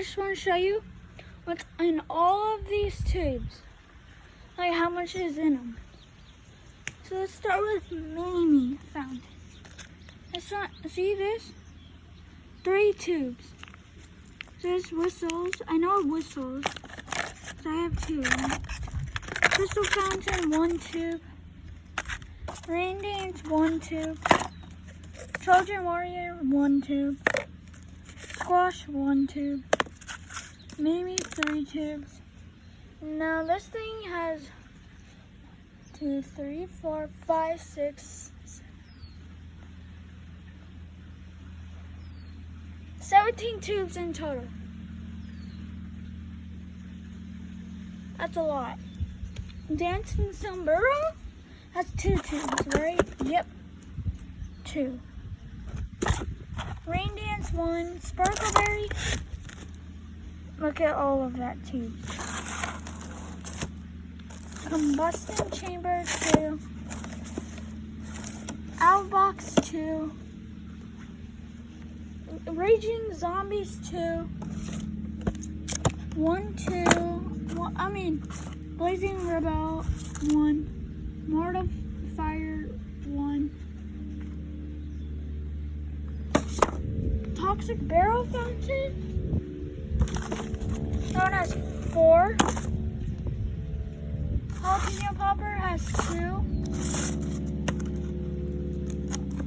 just want to show you what's in all of these tubes. Like how much is in them. So let's start with Mamie fountain. See this? 3 tubes. There's whistles. I know whistles. So I have 2. Crystal fountain, 1 tube. Rain dance, 1 tube. Trojan warrior, 1 tube. Squash, 1 tube. Mamie, 3 tubes. Now this thing has 2, 3, 4, 5, 6, 17 tubes in total. That's a lot. Dancing sombrero has 2 tubes, right? Yep, 2. Rain dance, 1. Sparkleberry. Look at all of that tubes. Combustion chamber, 2. Owl box, 2. Raging zombies, 2. Blazing rebel, 1. Mortal fire, 1. Toxic barrel fountain, known as 4. Jalapeno popper has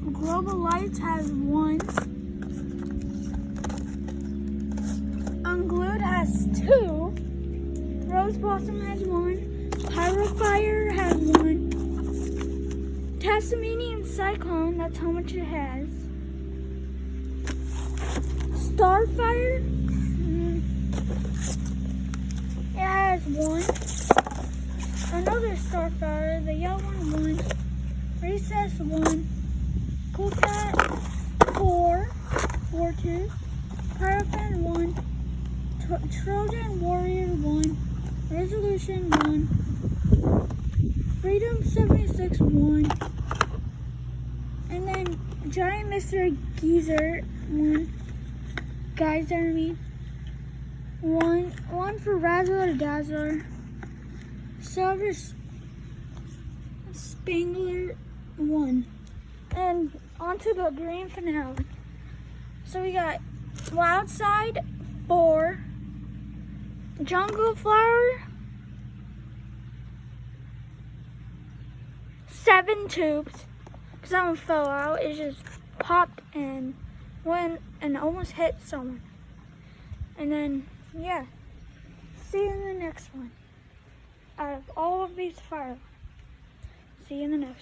2. Global lights has 1. Unglued has 2. Rose blossom has 1. Pyrofire has 1. Tasmanian cyclone, that's how much it has. Starfire, it has 1. Another starfire, the yellow one, 1. Recess, 1. Cool cat, 4 tubes. Pyrophane, 1. Trojan warrior, 1. Resolution, 1. Freedom 76, 1. And then Giant Mr. Geyser, 1. Geyser, 1 for Razzler Dazzler. Silver Spangler, 1. And onto the grand finale. So we got Wild Side, 4. Jungle Flower, 7 tubes. Because that one fell out. It just popped and went and almost hit someone. And then, yeah. See you in the next one. Out of all of these fireworks. See you in the next one.